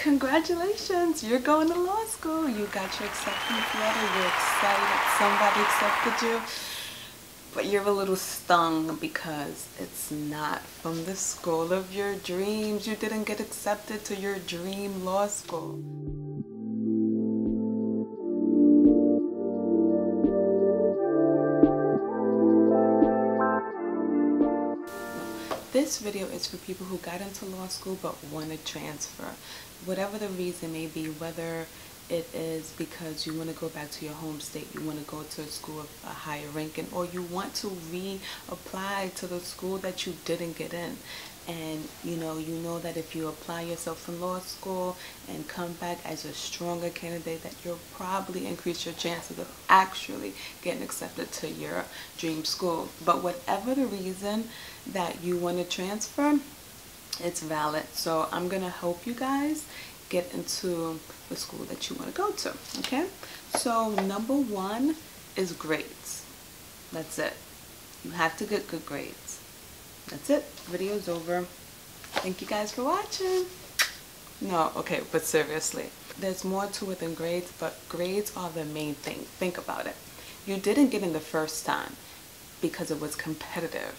Congratulations, you're going to law school. You got your acceptance letter. You're excited. Somebody accepted you. But you're a little stung because it's not from the school of your dreams. You didn't get accepted to your dream law school. This video is for people who got into law school but want to transfer. Whatever the reason may be, whether it is because you want to go back to your home state, you want to go to a school of a higher ranking, or you want to reapply to the school that you didn't get in. And you know that if you apply yourself in law school and come back as a stronger candidate, that you'll probably increase your chances of actually getting accepted to your dream school. But whatever the reason that you want to transfer, it's valid. So I'm gonna help you guys get into the school that you want to go to. Okay, so number one is grades. That's it. You have to get good grades. That's it. Video's over. Thank you guys for watching. No, okay, but seriously, there's more to it than grades, but grades are the main thing. Think about it. You didn't get in the first time because it was competitive.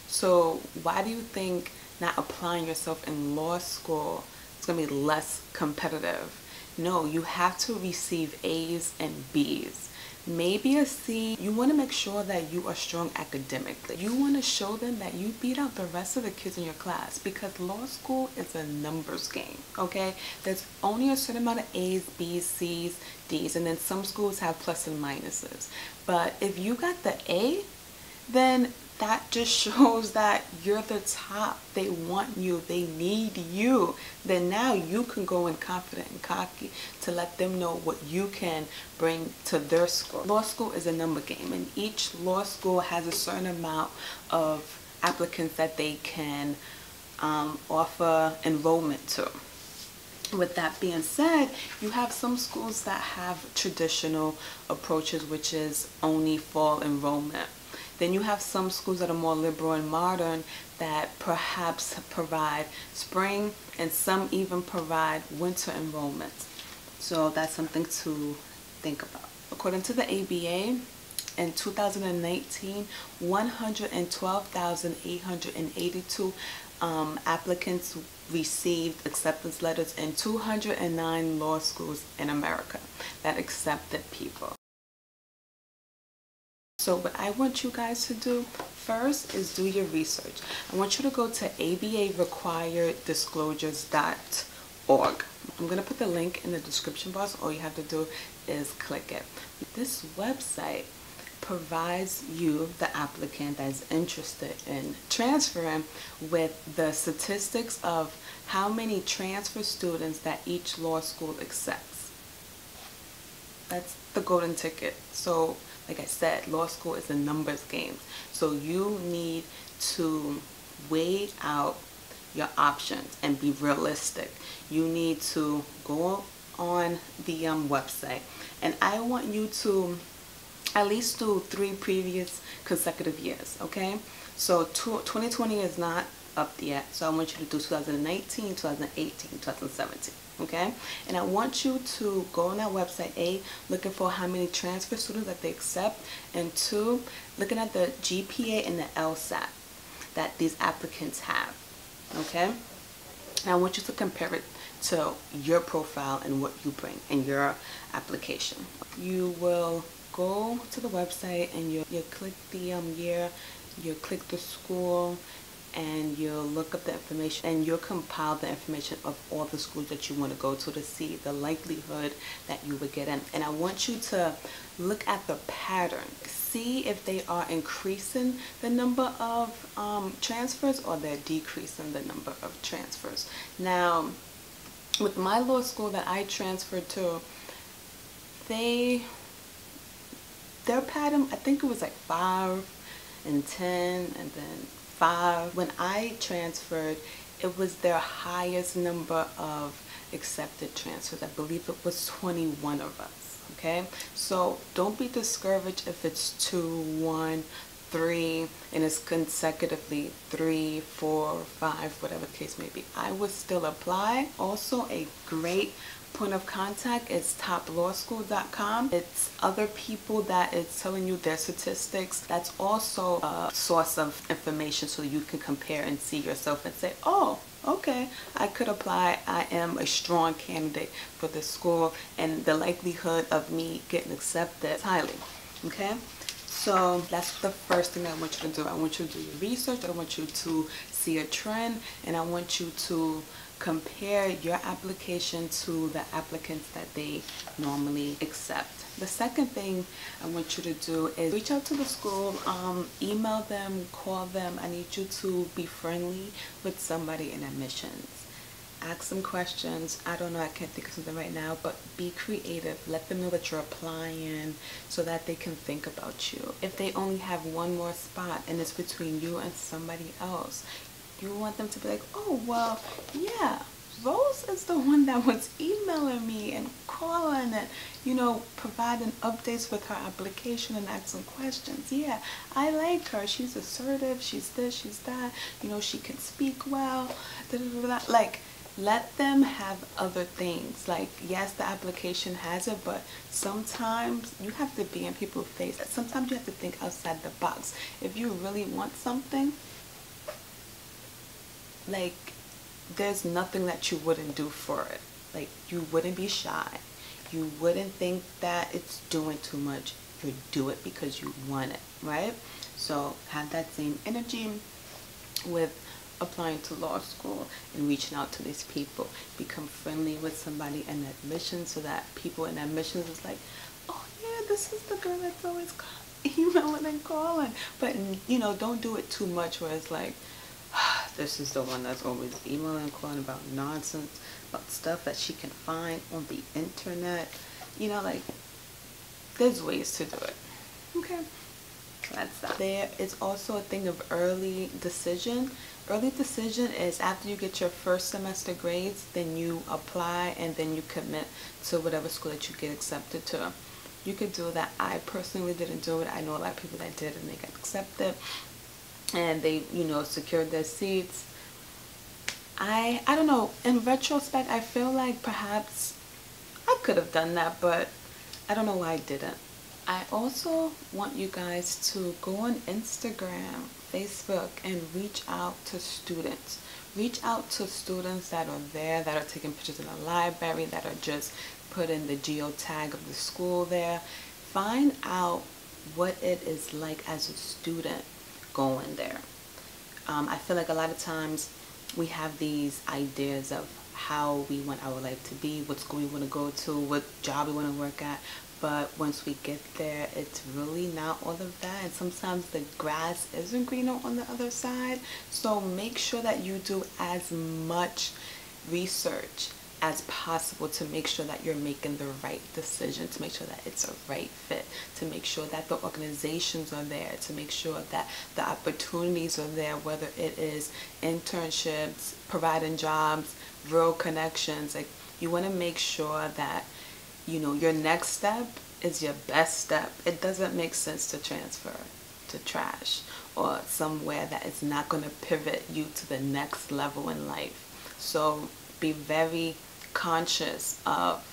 So why do you think not applying yourself in law school is going to be less competitive? No, you have to receive A's and B's. Maybe a C. You want to make sure that you are strong academically. You want to show them that you beat out the rest of the kids in your class, because law school is a numbers game, okay? There's only a certain amount of A's, B's, C's, D's, and then some schools have plus and minuses. But if you got the A, then that just shows that you're the top. They want you. They need you. Then now you can go in confident and cocky to let them know what you can bring to their school. Law school is a number game, and each law school has a certain amount of applicants that they can offer enrollment to. With that being said, you have some schools that have traditional approaches, which is only fall enrollment. Then you have some schools that are more liberal and modern that perhaps provide spring, and some even provide winter enrollments. So that's something to think about. According to the ABA, in 2019, 112,882 applicants received acceptance letters in 209 law schools in America that accepted people. So what I want you guys to do first is do your research. I want you to go to abarequireddisclosures.org. I'm going to put the link in the description box. All you have to do is click it. This website provides you, the applicant that's interested in transferring, with the statistics of how many transfer students that each law school accepts. That's the golden ticket. So like I said, law school is a numbers game. So you need to weigh out your options and be realistic. You need to go on the website, and I want you to at least do 3 previous consecutive years, okay? So 2020 is not up yet, so I want you to do 2019, 2018, 2017. Okay, and I want you to go on that website, A, looking for how many transfer students that they accept, and 2, looking at the GPA and the LSAT that these applicants have. Okay, and I want you to compare it to your profile and what you bring in your application. You will go to the website and you click the year, you click the school, and you'll look up the information, and you'll compile the information of all the schools that you want to go to see the likelihood that you would get in. And I want you to look at the pattern. See if they are increasing the number of transfers, or they're decreasing the number of transfers. Now, with my law school that I transferred to, their pattern, I think it was like 5 and 10 and then 5. When I transferred, it was their highest number of accepted transfers. I believe it was 21 of us. Okay, so don't be discouraged if it's 2, 1, 3 and it's consecutively 3, 4, 5, whatever the case may be, I would still apply. Also, a great point of contact is toplawschool.com. It's other people that is telling you their statistics. That's also a source of information so you can compare and see yourself and say, oh, okay, I could apply. I am a strong candidate for this school, and the likelihood of me getting accepted is highly. Okay, so that's the first thing I want you to do. I want you to do your research. I want you to see a trend, and I want you to compare your application to the applicants that they normally accept. The second thing I want you to do is reach out to the school, email them, call them. I need you to be friendly with somebody in admissions. Ask them questions. I don't know, I can't think of something right now, but be creative. Let them know that you're applying so that they can think about you. If they only have one more spot and it's between you and somebody else, you want them to be like, oh, well, yeah, Rose is the one that was emailing me and calling and, you know, providing updates with her application and asking questions. Yeah, I like her. She's assertive. She's this, she's that. You know, she can speak well. Da, da, da, da. Like, let them have other things. Like, yes, the application has it, but sometimes you have to be in people's face. Sometimes you have to think outside the box. If you really want something, like, there's nothing that you wouldn't do for it. Like, you wouldn't be shy. You wouldn't think that it's doing too much. You do it because you want it, right? So have that same energy with applying to law school and reaching out to these people. Become friendly with somebody in admissions so that people in admissions is like, oh yeah, this is the girl that's always emailing and calling. But, you know, don't do it too much where it's like, this is the one that's always emailing and calling about nonsense, about stuff that she can find on the internet. You know, like, there's ways to do it. Okay, that's that. There is also a thing of early decision. Early decision is after you get your first semester grades, then you apply and then you commit to whatever school that you get accepted to. You could do that. I personally didn't do it. I know a lot of people that did and they got accepted and they, you know, secured their seats. I don't know, in retrospect, I feel like perhaps I could have done that, but I don't know why I didn't. I also want you guys to go on Instagram, Facebook, and reach out to students. Reach out to students that are there, that are taking pictures in the library, that are just putting the geotag of the school there. Find out what it is like as a student going there. I feel like a lot of times we have these ideas of how we want our life to be, what school we want to go to, what job we want to work at, but once we get there, it's really not all of that, and sometimes the grass isn't greener on the other side. So make sure that you do as much research as possible to make sure that you're making the right decision, to make sure that it's a right fit, to make sure that the organizations are there, to make sure that the opportunities are there, whether it is internships, providing jobs, real connections. Like, you want to make sure that, you know, your next step is your best step. It doesn't make sense to transfer to trash or somewhere that is not going to pivot you to the next level in life. So be very conscious of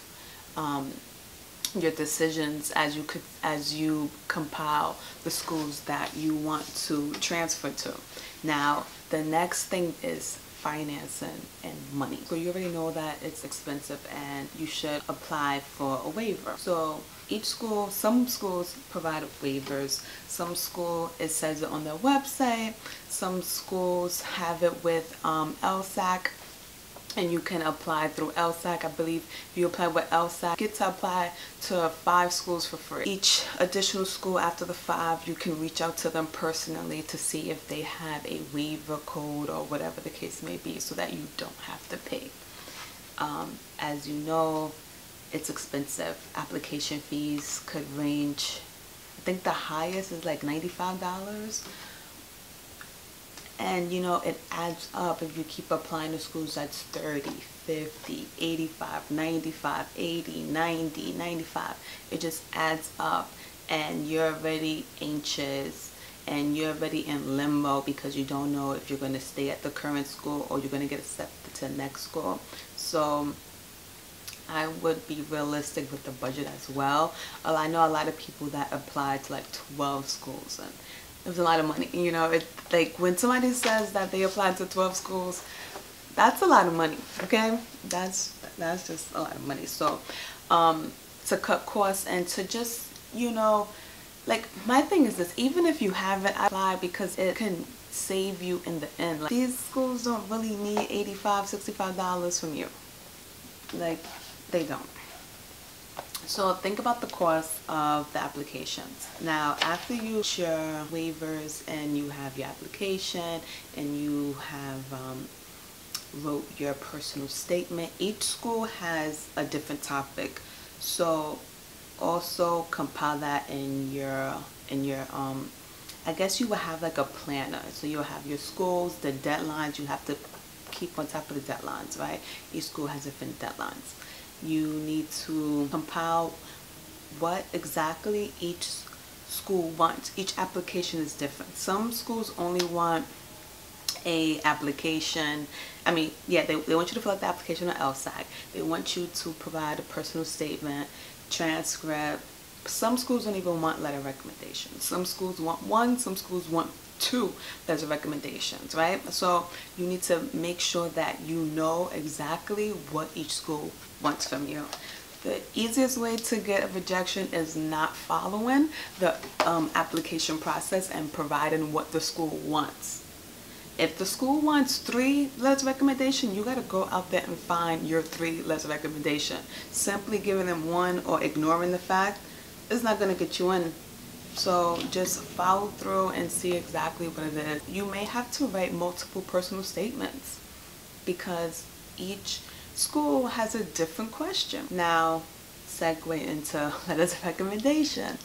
your decisions as you compile the schools that you want to transfer to. Now, the next thing is financing and money. So you already know that it's expensive and you should apply for a waiver. So each school, some schools provide waivers. Some school, it says it on their website. Some schools have it with LSAC. And you can apply through LSAC. I believe if you apply with LSAC, you get to apply to 5 schools for free. Each additional school after the 5, you can reach out to them personally to see if they have a waiver code or whatever the case may be, so that you don't have to pay. As you know, it's expensive. Application fees could range, I think the highest is like $95. And you know, it adds up. If you keep applying to schools, that's 30, 50, 85, 95, 80, 90, 95. It just adds up and you're already anxious and you're already in limbo because you don't know if you're going to stay at the current school or you're going to get accepted to the next school. So I would be realistic with the budget as well. I know a lot of people that applied to like 12 schools, and it was a lot of money. You know, it like when somebody says that they applied to 12 schools, that's a lot of money. Okay, that's just a lot of money. So to cut costs and to just, you know, like my thing is this: even if you haven't applied, because it can save you in the end. Like, these schools don't really need $85–$65 from you. Like, they don't. So think about the cost of the applications. Now, after you get your waivers and you have your application and you have wrote your personal statement, each school has a different topic. So also compile that in your I guess you will have like a planner. So you'll have your schools, the deadlines. You have to keep on top of the deadlines, right? Each school has different deadlines. You need to compile what exactly each school wants. Each application is different. Some schools only want a application. I mean, yeah, they want you to fill out the application on LSAC. They want you to provide a personal statement, transcript. Some schools don't even want letter recommendations. Some schools want one, some schools want two letter recommendations, right? So you need to make sure that you know exactly what each school wants from you. The easiest way to get a rejection is not following the application process and providing what the school wants. If the school wants 3 letters of recommendation, you got to go out there and find your 3 letters of recommendation. Simply giving them one or ignoring the fact is not going to get you in. So just follow through and see exactly what it is. You may have to write multiple personal statements because each school has a different question. Now, segue into letters of recommendation.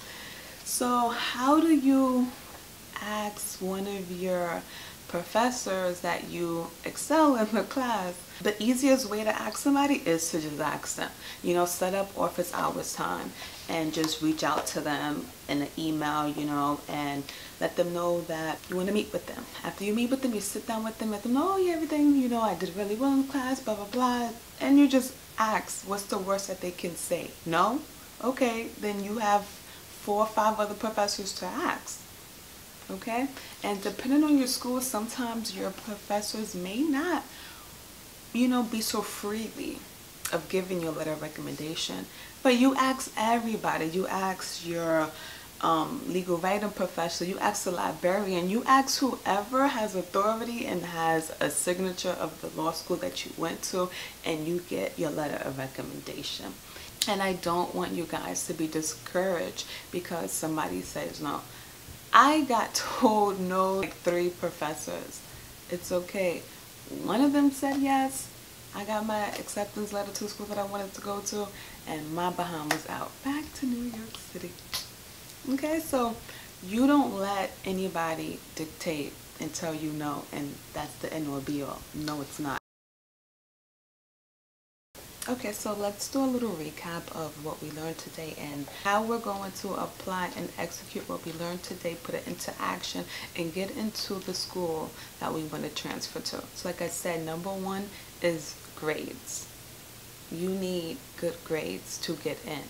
So how do you ask one of your professors that you excel in the class? The easiest way to ask somebody is to just ask them. You know, set up office hours time and just reach out to them in an email, you know, and let them know that you want to meet with them. After you meet with them, you sit down with them, let them know, oh yeah, everything, you know, I did really well in class, blah, blah, blah. And you just ask, what's the worst that they can say? No? Okay, then you have 4 or 5 other professors to ask. Okay? And depending on your school, sometimes your professors may not, you know, be so freely of giving you a letter of recommendation. But you ask everybody. You ask your legal writing professor, you ask the librarian, you ask whoever has authority and has a signature of the law school that you went to, and you get your letter of recommendation. And I don't want you guys to be discouraged because somebody says no. I got told no like 3 professors. It's okay. One of them said yes. I got my acceptance letter to the school that I wanted to go to, and my behind was out back to New York City. Okay, so you don't let anybody dictate and tell you no, and that's the end or be all. No, it's not. Okay, so let's do a little recap of what we learned today and how we're going to apply and execute what we learned today, put it into action, and get into the school that we want to transfer to. So like I said, number 1 is grades. You need good grades to get in.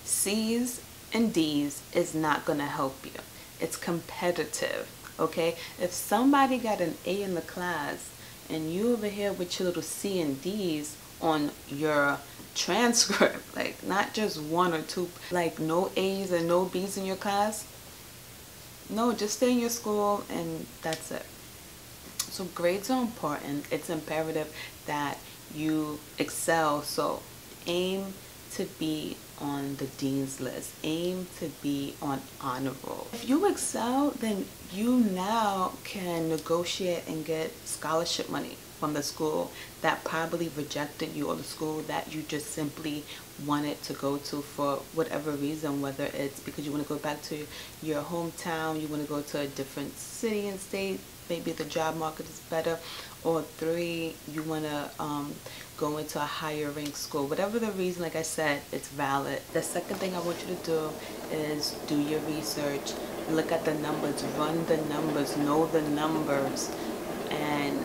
C's and D's is not going to help you. It's competitive, okay? If somebody got an A in the class and you over here with your little C and D's on your transcript, like not just 1 or 2, like no A's and no B's in your class, no, just stay in your school and that's it. So grades are important. It's imperative that you excel. So aim to be on the dean's list. Aim to be on honor roll. If you excel, then you now can negotiate and get scholarship money from the school that probably rejected you, or the school that you just simply wanted to go to for whatever reason, whether it's because you want to go back to your hometown, you want to go to a different city and state, maybe the job market is better, or 3, you want to go into a higher ranked school. Whatever the reason, like I said, it's valid. The second thing I want you to do is do your research, look at the numbers, run the numbers, know the numbers, and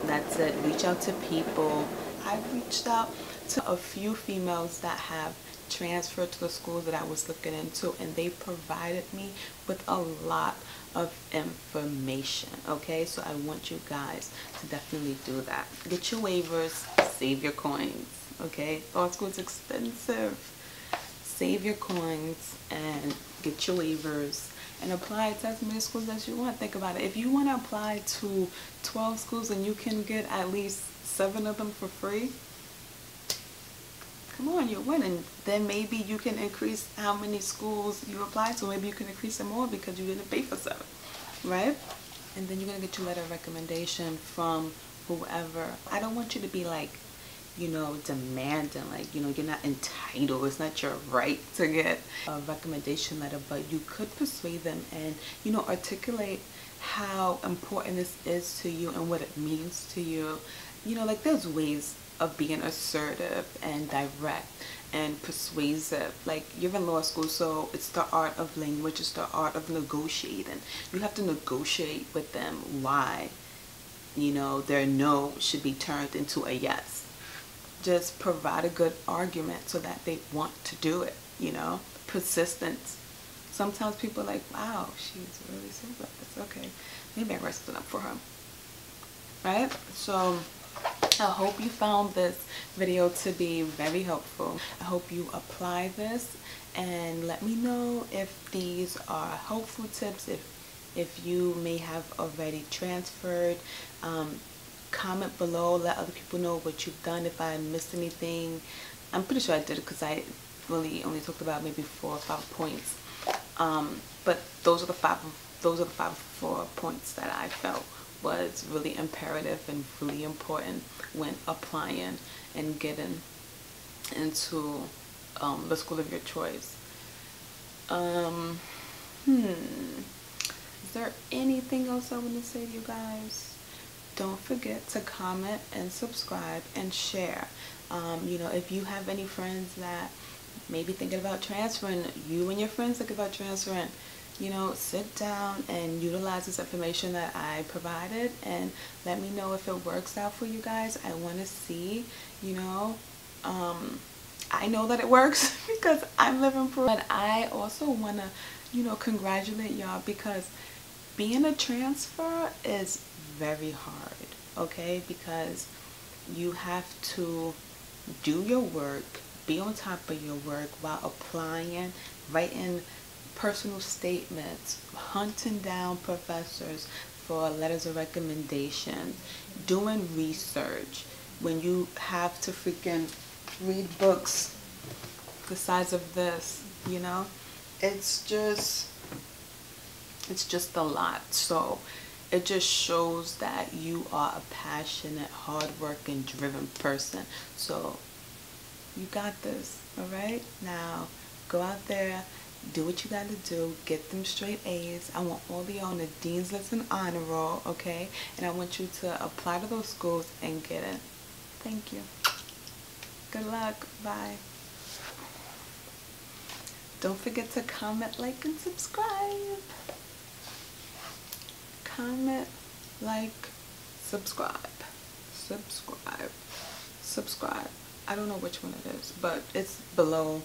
that's it. Reach out to people. I've reached out to a few females that have transferred to the school that I was looking into, and they provided me with a lot of information. Okay, so I want you guys to definitely do that. Get your waivers, save your coins. Okay, law school is expensive. Save your coins and get your waivers and apply to as many schools as you want. Think about it. If you want to apply to 12 schools and you can get at least 7 of them for free, come on, you're winning. Then maybe you can increase how many schools you apply to. Maybe you can increase them more because you didn't pay for 7, right? And then you're going to get your letter of recommendation from whoever. I don't want you to be like, you know, demanding, like, you know, you're not entitled. It's not your right to get a recommendation letter, but you could persuade them and, you know, articulate how important this is to you and what it means to you. You know, like, there's ways of being assertive and direct and persuasive. Like, you're in law school, so it's the art of language, it's the art of negotiating. You have to negotiate with them why, you know, their no should be turned into a yes. Just provide a good argument so that they want to do it, you know. Persistence. Sometimes people are like, wow, she's really serious about this. Okay, maybe I write something up for her. Right? So I hope you found this video to be very helpful. I hope you apply this and let me know if these are helpful tips, if you may have already transferred. Comment below, let other people know what you've done. If I missed anything, I'm pretty sure I did it because I really only talked about maybe 4 or 5 points. But those are the 4 points that I felt was really imperative and really important when applying and getting into the school of your choice. Is there anything else I want to say to you guys? Don't forget to comment and subscribe and share. You know, if you have any friends that may be thinking about transferring, you and your friends thinking about transferring, you know, sit down and utilize this information that I provided and let me know if it works out for you guys. I want to see, you know, I know that it works because I'm living proof. But I also want to, you know, congratulate y'all because being a transfer is very hard, okay? Because you have to do your work, be on top of your work while applying, writing personal statements, hunting down professors for letters of recommendation, doing research, when you have to freaking read books the size of this, you know? It's just a lot. So it just shows that you are a passionate, hardworking, driven person. So you got this, all right? Now go out there, do what you got to do, get them straight A's. I want all of you on the Dean's List and honor roll, okay? And I want you to apply to those schools and get it. Thank you. Good luck. Bye. Don't forget to comment, like, and subscribe. Comment, like, subscribe. Subscribe. I don't know which one it is, but it's below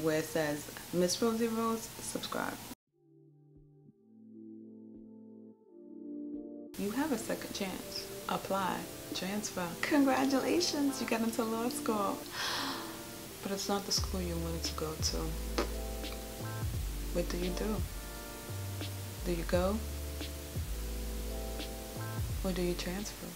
where it says Miss Rosie Rose, subscribe. You have a second chance. Apply, transfer. Congratulations, you got into law school. But it's not the school you wanted to go to. What do? Do you go? Or do you transfer?